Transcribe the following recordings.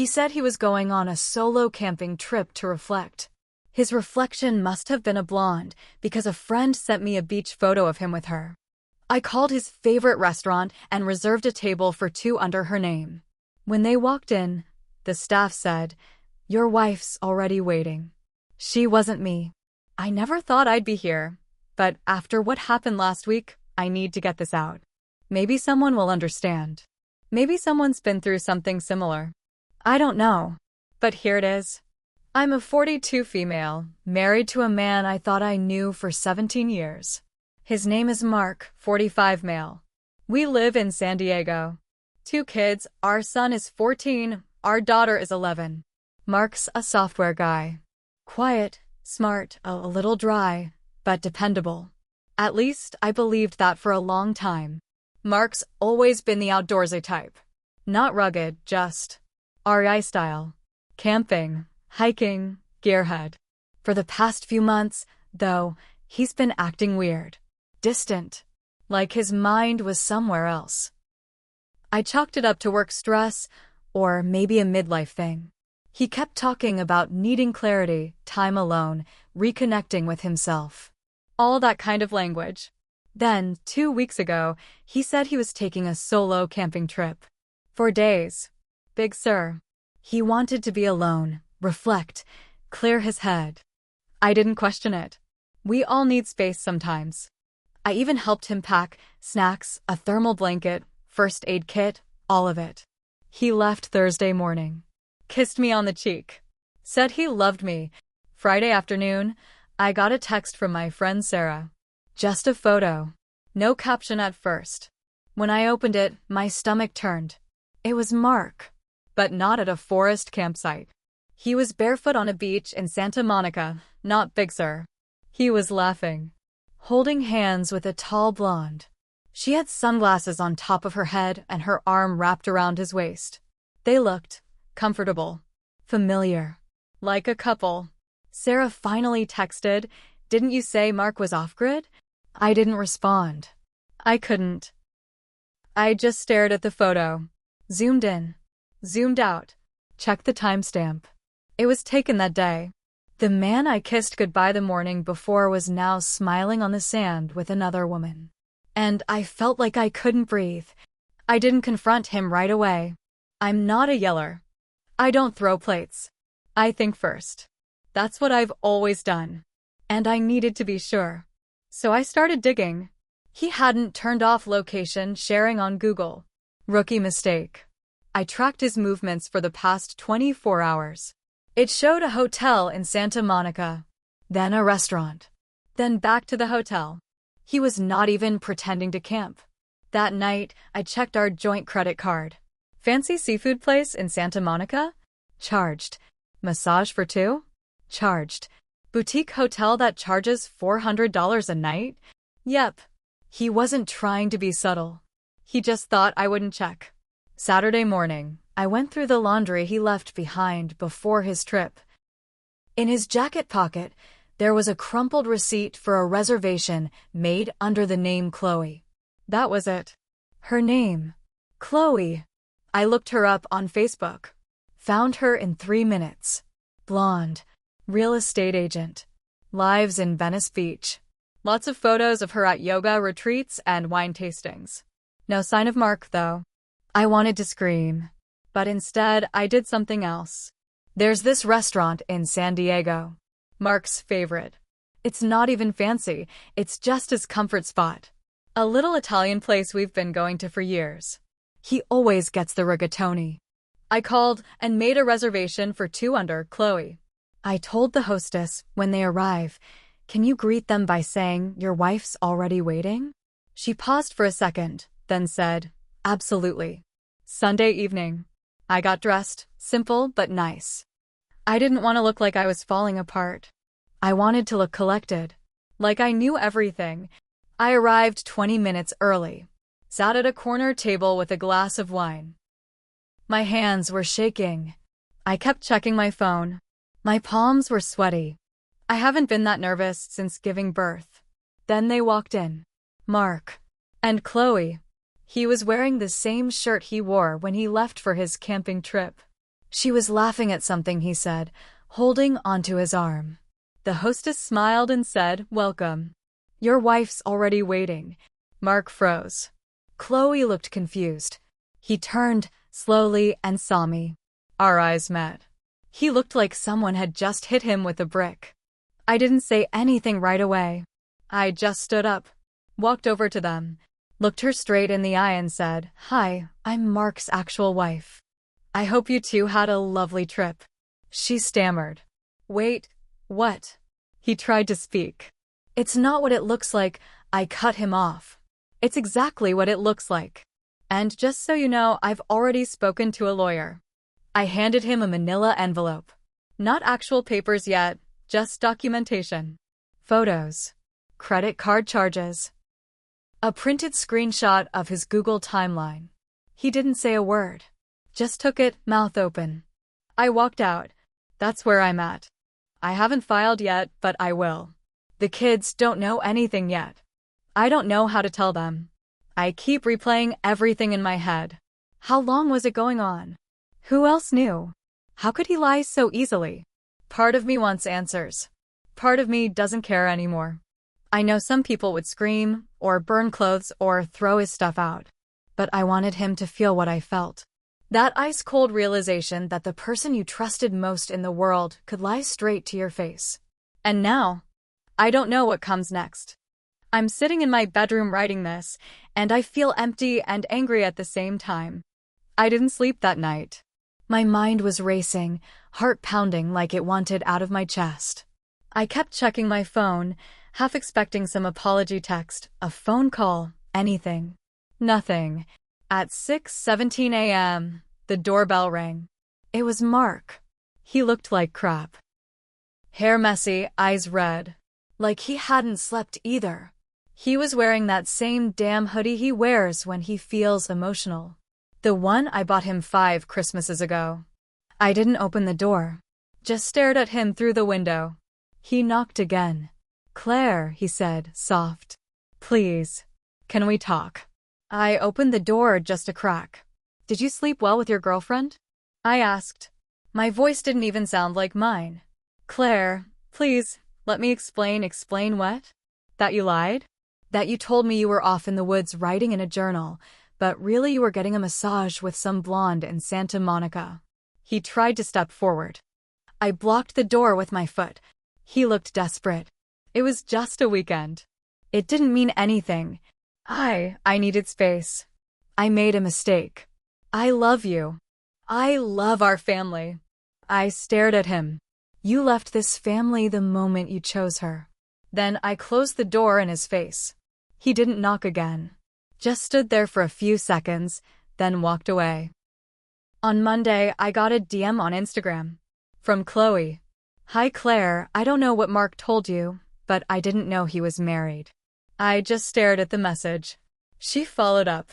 He said he was going on a solo camping trip to reflect. His reflection must have been a blonde, because a friend sent me a beach photo of him with her. I called his favorite restaurant and reserved a table for 2 under her name. When they walked in, the staff said, "Your wife's already waiting." She wasn't me. I never thought I'd be here, but after what happened last week, I need to get this out. Maybe someone will understand. Maybe someone's been through something similar. I don't know. But here it is. I'm a 42 female, married to a man I thought I knew for 17 years. His name is Mark, 45 male. We live in San Diego. 2 kids, our son is 14, our daughter is 11. Mark's a software guy. Quiet, smart, a little dry, but dependable. At least I believed that for a long time. Mark's always been the outdoorsy type. Not rugged, just REI style. Camping, hiking, gearhead. For the past few months, though, he's been acting weird. Distant. Like his mind was somewhere else. I chalked it up to work stress, or maybe a midlife thing. He kept talking about needing clarity, time alone, reconnecting with himself. All that kind of language. Then, 2 weeks ago, he said he was taking a solo camping trip. For days. Big Sur. He wanted to be alone, reflect, clear his head. I didn't question it. We all need space sometimes. I even helped him pack snacks, a thermal blanket, first aid kit, all of it. He left Thursday morning. Kissed me on the cheek. Said he loved me. Friday afternoon, I got a text from my friend Sarah. Just a photo. No caption at first. When I opened it, my stomach turned. It was Mark. But not at a forest campsite. He was barefoot on a beach in Santa Monica, not Big Sur. He was laughing. Holding hands with a tall blonde. She had sunglasses on top of her head and her arm wrapped around his waist. They looked comfortable. Familiar. Like a couple. Sarah finally texted, "Didn't you say Mark was off-grid?" I didn't respond. I couldn't. I just stared at the photo. Zoomed in. Zoomed out. Checked the timestamp. It was taken that day. The man I kissed goodbye the morning before was now smiling on the sand with another woman. And I felt like I couldn't breathe. I didn't confront him right away. I'm not a yeller. I don't throw plates. I think first. That's what I've always done. And I needed to be sure. So I started digging. He hadn't turned off location sharing on Google. Rookie mistake. I tracked his movements for the past 24 hours. It showed a hotel in Santa Monica, then a restaurant, then back to the hotel. He was not even pretending to camp. That night, I checked our joint credit card. Fancy seafood place in Santa Monica? Charged. Massage for 2? Charged. Boutique hotel that charges $400 a night? Yep. He wasn't trying to be subtle. He just thought I wouldn't check. Saturday morning, I went through the laundry he left behind before his trip. In his jacket pocket, there was a crumpled receipt for a reservation made under the name Chloe. That was it. Her name. Chloe. I looked her up on Facebook. Found her in 3 minutes. Blonde. Real estate agent. Lives in Venice Beach. Lots of photos of her at yoga retreats and wine tastings. No sign of Mark, though. I wanted to scream. But instead, I did something else. There's this restaurant in San Diego. Mark's favorite. It's not even fancy, it's just his comfort spot. A little Italian place we've been going to for years. He always gets the rigatoni. I called and made a reservation for 2 under Chloe. I told the hostess when they arrive, "Can you greet them by saying your wife's already waiting?" She paused for a second, then said, "Absolutely." Sunday evening. I got dressed, simple but nice. I didn't want to look like I was falling apart. I wanted to look collected. Like I knew everything. I arrived 20 minutes early. Sat at a corner table with a glass of wine. My hands were shaking. I kept checking my phone. My palms were sweaty. I haven't been that nervous since giving birth. Then they walked in. Mark. And Chloe. He was wearing the same shirt he wore when he left for his camping trip. She was laughing at something he said, holding onto his arm. The hostess smiled and said, "Welcome. Your wife's already waiting." Mark froze. Chloe looked confused. He turned slowly and saw me. Our eyes met. He looked like someone had just hit him with a brick. I didn't say anything right away. I just stood up, walked over to them, looked her straight in the eye and said, "Hi, I'm Mark's actual wife. I hope you two had a lovely trip." She stammered. "Wait, what?" He tried to speak. "It's not what it looks like." I cut him off. "It's exactly what it looks like. And just so you know, I've already spoken to a lawyer." I handed him a manila envelope. Not actual papers yet, just documentation. Photos. Credit card charges. A printed screenshot of his Google timeline. He didn't say a word. Just took it, mouth open. I walked out. That's where I'm at. I haven't filed yet, but I will. The kids don't know anything yet. I don't know how to tell them. I keep replaying everything in my head. How long was it going on? Who else knew? How could he lie so easily? Part of me wants answers. Part of me doesn't care anymore. I know some people would scream, or burn clothes, or throw his stuff out. But I wanted him to feel what I felt. That ice-cold realization that the person you trusted most in the world could lie straight to your face. And now, I don't know what comes next. I'm sitting in my bedroom writing this, and I feel empty and angry at the same time. I didn't sleep that night. My mind was racing, heart pounding like it wanted out of my chest. I kept checking my phone, half expecting some apology text, a phone call, anything. Nothing. At 6:17 a.m., the doorbell rang. It was Mark. He looked like crap. Hair messy, eyes red. Like he hadn't slept either. He was wearing that same damn hoodie he wears when he feels emotional. The one I bought him 5 Christmases ago. I didn't open the door. Just stared at him through the window. He knocked again. "Claire," he said, soft. "Please. Can we talk?" I opened the door just a crack. "Did you sleep well with your girlfriend?" I asked. My voice didn't even sound like mine. "Claire, please, let me explain." "Explain what?" "That you lied? That you told me you were off in the woods writing in a journal, but really you were getting a massage with some blonde in Santa Monica." He tried to step forward. I blocked the door with my foot. He looked desperate. It was just a weekend. It didn't mean anything. I needed space. I made a mistake. I love you. I love our family. I stared at him. You left this family the moment you chose her. Then I closed the door in his face. He didn't knock again. Just stood there for a few seconds, then walked away. On Monday, I got a DM on Instagram. From Chloe. "Hi Claire, I don't know what Mark told you, but I didn't know he was married." I just stared at the message. She followed up.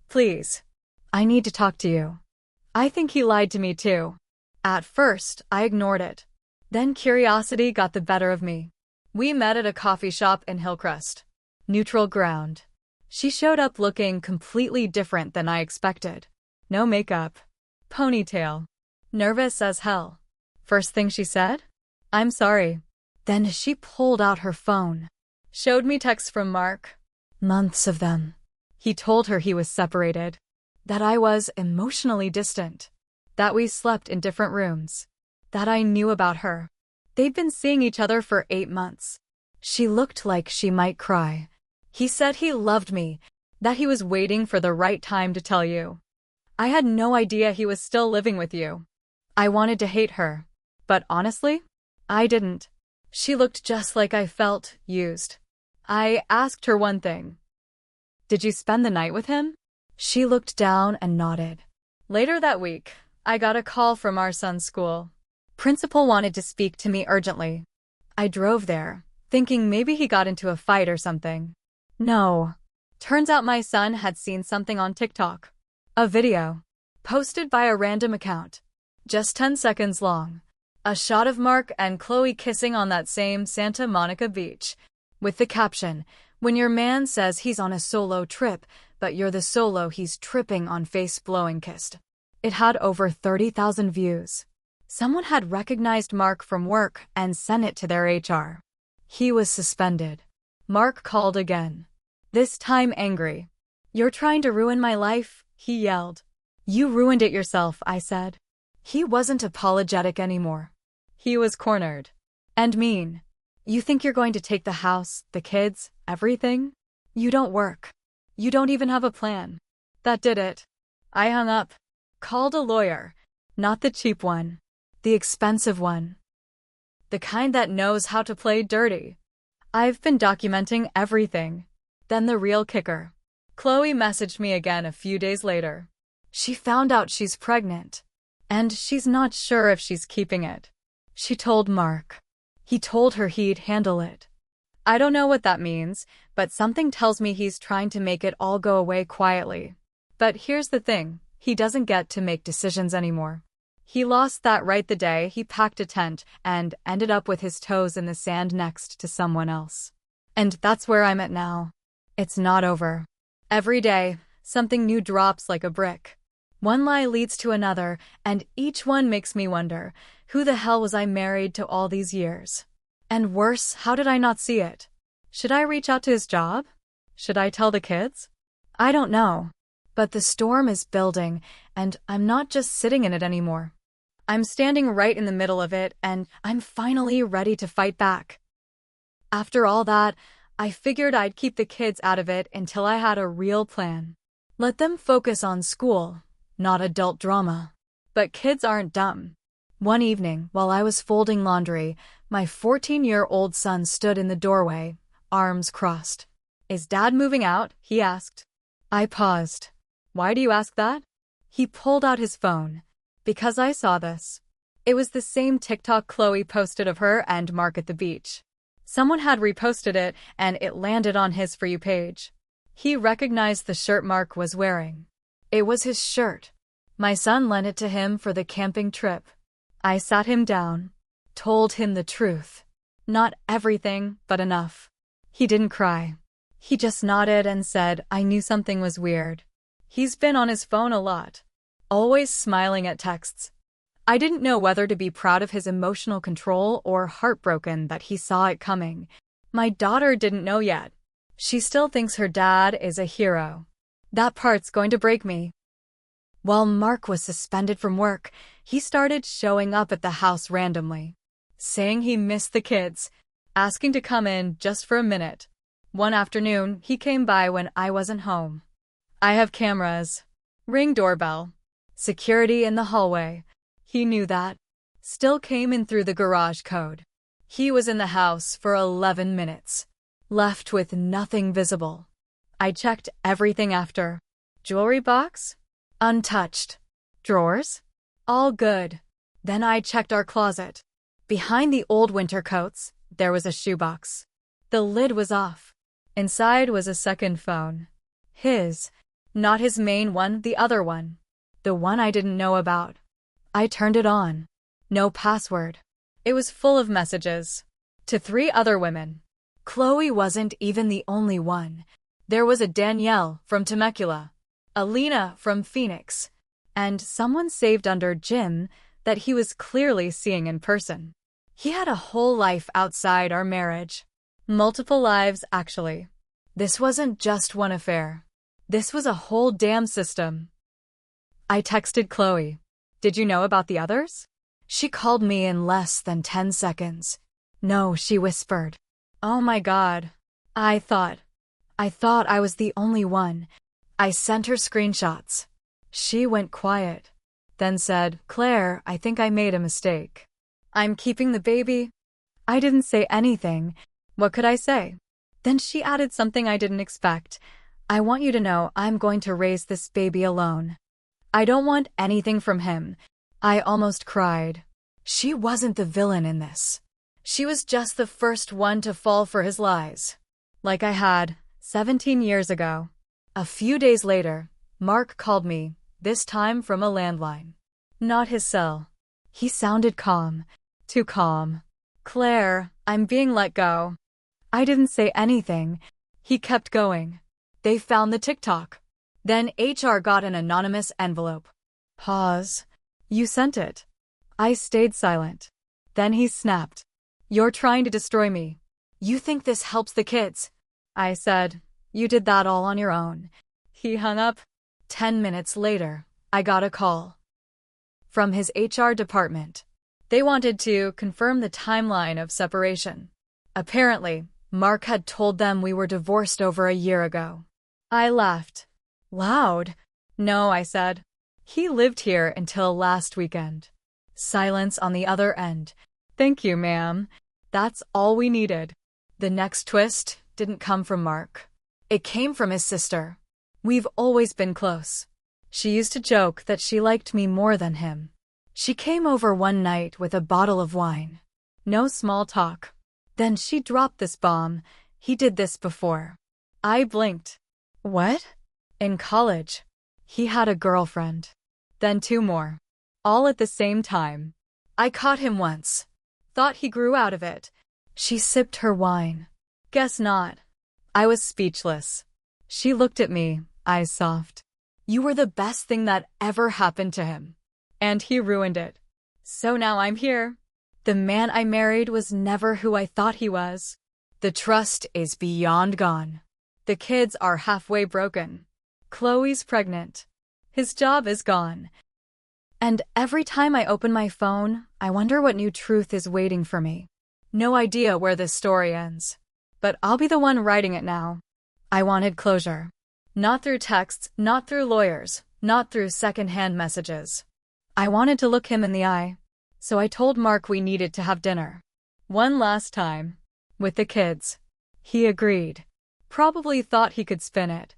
"Please. I need to talk to you. I think he lied to me too." At first, I ignored it. Then curiosity got the better of me. We met at a coffee shop in Hillcrest. Neutral ground. She showed up looking completely different than I expected. No makeup. Ponytail. Nervous as hell. First thing she said? "I'm sorry." Then she pulled out her phone. Showed me texts from Mark. Months of them. He told her he was separated. That I was emotionally distant. That we slept in different rooms. That I knew about her. They'd been seeing each other for 8 months. She looked like she might cry. He said he loved me, that he was waiting for the right time to tell you. I had no idea he was still living with you. I wanted to hate her. But honestly, I didn't. She looked just like I felt, used. I asked her one thing. "Did you spend the night with him?" She looked down and nodded. Later that week, I got a call from our son's school. Principal wanted to speak to me urgently. I drove there, thinking maybe he got into a fight or something. No. Turns out my son had seen something on TikTok. A video. Posted by a random account. Just 10 seconds long. A shot of Mark and Chloe kissing on that same Santa Monica beach. With the caption, "When your man says he's on a solo trip, but you're the solo he's tripping on, face blowing kissed." It had over 30,000 views. Someone had recognized Mark from work and sent it to their HR. He was suspended. Mark called again. This time angry. "You're trying to ruin my life," he yelled. "You ruined it yourself," I said. He wasn't apologetic anymore. He was cornered. And mean. "You think you're going to take the house, the kids, everything? You don't work. You don't even have a plan." That did it. I hung up. Called a lawyer. Not the cheap one. The expensive one. The kind that knows how to play dirty. I've been documenting everything. Then the real kicker. Chloe messaged me again a few days later. She found out she's pregnant. And she's not sure if she's keeping it. She told Mark. He told her he'd handle it. I don't know what that means, but something tells me he's trying to make it all go away quietly. But here's the thing, he doesn't get to make decisions anymore. He lost that right the day he packed a tent and ended up with his toes in the sand next to someone else. And that's where I'm at now. It's not over. Every day, something new drops like a brick. One lie leads to another, and each one makes me wonder, who the hell was I married to all these years? And worse, how did I not see it? Should I reach out to his job? Should I tell the kids? I don't know. But the storm is building, and I'm not just sitting in it anymore. I'm standing right in the middle of it, and I'm finally ready to fight back. After all that, I figured I'd keep the kids out of it until I had a real plan. Let them focus on school, not adult drama. But kids aren't dumb. One evening, while I was folding laundry, my 14-year-old son stood in the doorway, arms crossed. "Is Dad moving out?" he asked. I paused. "Why do you ask that?" He pulled out his phone. "Because I saw this." It was the same TikTok Chloe posted of her and Mark at the beach. Someone had reposted it, and it landed on his For You page. He recognized the shirt Mark was wearing. It was his shirt. My son lent it to him for the camping trip. I sat him down, told him the truth. Not everything, but enough. He didn't cry. He just nodded and said, "I knew something was weird." He's been on his phone a lot, always smiling at texts. I didn't know whether to be proud of his emotional control or heartbroken that he saw it coming. My daughter didn't know yet. She still thinks her dad is a hero. That part's going to break me. While Mark was suspended from work, he started showing up at the house randomly, saying he missed the kids, asking to come in just for a minute. One afternoon, he came by when I wasn't home. I have cameras. Ring doorbell. Security in the hallway. He knew that. Still came in through the garage code. He was in the house for 11 minutes. Left with nothing visible. I checked everything after. Jewelry box? Untouched. Drawers? All good. Then I checked our closet. Behind the old winter coats, there was a shoebox. The lid was off. Inside was a second phone. His. Not his main one, the other one. The one I didn't know about. I turned it on. No password. It was full of messages. To 3 other women. Chloe wasn't even the only one. There was a Danielle from Temecula, a Lena from Phoenix, and someone saved under Jim that he was clearly seeing in person. He had a whole life outside our marriage. Multiple lives, actually. This wasn't just one affair. This was a whole damn system. I texted Chloe. "Did you know about the others?" She called me in less than 10 seconds. "No," she whispered. Oh my God. I thought I was the only one. I sent her screenshots. She went quiet. Then said, "Claire, I think I made a mistake. I'm keeping the baby." I didn't say anything. What could I say? Then she added something I didn't expect. "I want you to know I'm going to raise this baby alone. I don't want anything from him." I almost cried. She wasn't the villain in this. She was just the first one to fall for his lies. Like I had, 17 years ago. A few days later, Mark called me, this time from a landline. Not his cell. He sounded calm. Too calm. "Claire, I'm being let go." I didn't say anything. He kept going. "They found the TikTok." Then HR got an anonymous envelope. Pause. You sent it. I stayed silent. Then he snapped. You're trying to destroy me. You think this helps the kids? I said, you did that all on your own. He hung up. 10 minutes later, I got a call from his HR department. They wanted to confirm the timeline of separation. Apparently, Mark had told them we were divorced over a year ago. I laughed. Loud. No, I said. He lived here until last weekend. Silence on the other end. Thank you, ma'am. That's all we needed. The next twist didn't come from Mark. It came from his sister. We've always been close. She used to joke that she liked me more than him. She came over one night with a bottle of wine. No small talk. Then she dropped this bomb. He did this before. I blinked. What? In college. He had a girlfriend. Then 2 more. All at the same time. I caught him once. Thought he grew out of it. She sipped her wine. Guess not. I was speechless. She looked at me, eyes soft. You were the best thing that ever happened to him. And he ruined it. So now I'm here. The man I married was never who I thought he was. The trust is beyond gone. The kids are halfway broken. Chloe's pregnant. His job is gone. And every time I open my phone, I wonder what new truth is waiting for me. No idea where this story ends. But I'll be the one writing it now. I wanted closure. Not through texts, not through lawyers, not through second-hand messages. I wanted to look him in the eye. So I told Mark we needed to have dinner. One last time. With the kids. He agreed. Probably thought he could spin it.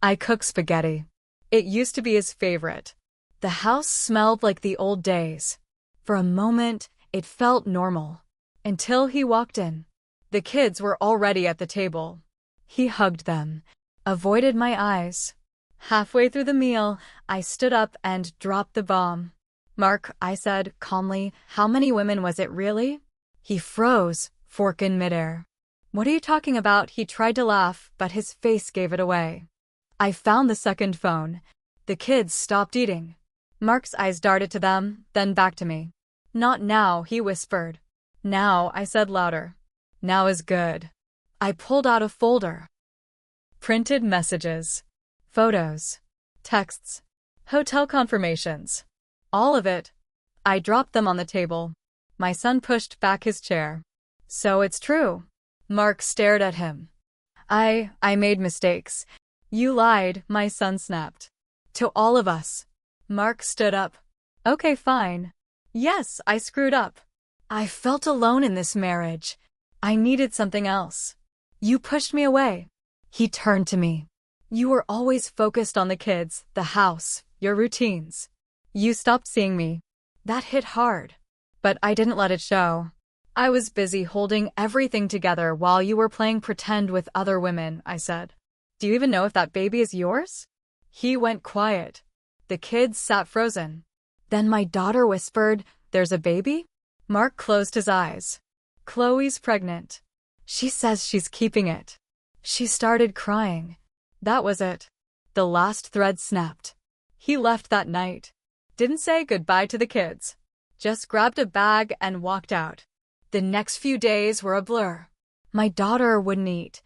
I cook spaghetti. It used to be his favorite. The house smelled like the old days. For a moment, it felt normal. Until he walked in. The kids were already at the table. He hugged them. Avoided my eyes. Halfway through the meal, I stood up and dropped the bomb. Mark, I said, calmly, how many women was it really? He froze, fork in midair. What are you talking about? He tried to laugh, but his face gave it away. I found the second phone. The kids stopped eating. Mark's eyes darted to them, then back to me. Not now, he whispered. Now, I said louder. Now is good. I pulled out a folder. Printed messages. Photos. Texts. Hotel confirmations. All of it. I dropped them on the table. My son pushed back his chair. So it's true. Mark stared at him. I made mistakes. You lied, my son snapped. To all of us. Mark stood up. Okay, fine. Yes, I screwed up. I felt alone in this marriage. I needed something else. You pushed me away. He turned to me. You were always focused on the kids, the house, your routines. You stopped seeing me. That hit hard. But I didn't let it show. I was busy holding everything together while you were playing pretend with other women, I said. Do you even know if that baby is yours? He went quiet. The kids sat frozen. Then my daughter whispered, there's a baby? Mark closed his eyes. Chloe's pregnant. She says she's keeping it. She started crying. That was it. The last thread snapped. He left that night. Didn't say goodbye to the kids. Just grabbed a bag and walked out. The next few days were a blur. My daughter wouldn't eat.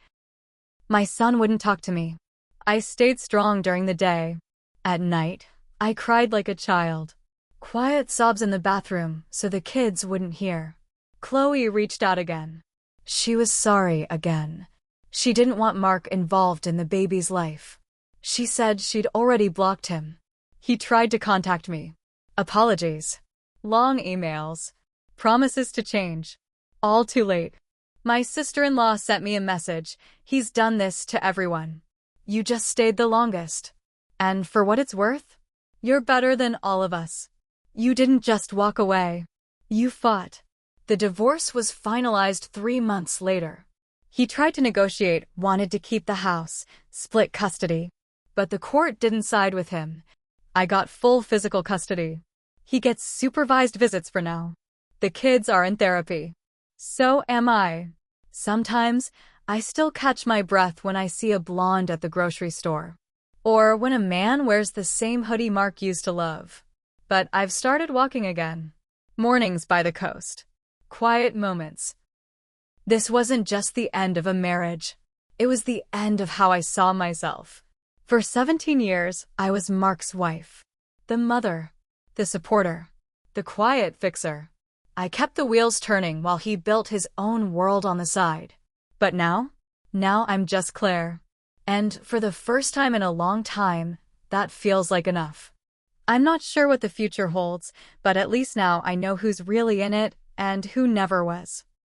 My son wouldn't talk to me. I stayed strong during the day. At night, I cried like a child. Quiet sobs in the bathroom so the kids wouldn't hear. Chloe reached out again. She was sorry again. She didn't want Mark involved in the baby's life. She said she'd already blocked him. He tried to contact me. Apologies. Long emails. Promises to change. All too late. My sister-in-law sent me a message. He's done this to everyone. You just stayed the longest. And for what it's worth, you're better than all of us. You didn't just walk away. You fought. The divorce was finalized 3 months later. He tried to negotiate, wanted to keep the house, split custody. But the court didn't side with him. I got full physical custody. He gets supervised visits for now. The kids are in therapy. So am I. Sometimes, I still catch my breath when I see a blonde at the grocery store. Or when a man wears the same hoodie Mark used to love. but I've started walking again. Mornings by the coast. Quiet moments. This wasn't just the end of a marriage. It was the end of how I saw myself. For 17 years, I was Mark's wife. The mother. The supporter. The quiet fixer. I kept the wheels turning while he built his own world on the side. But now I'm just Claire. And for the first time in a long time, that feels like enough. I'm not sure what the future holds, but at least now I know who's really in it and who never was.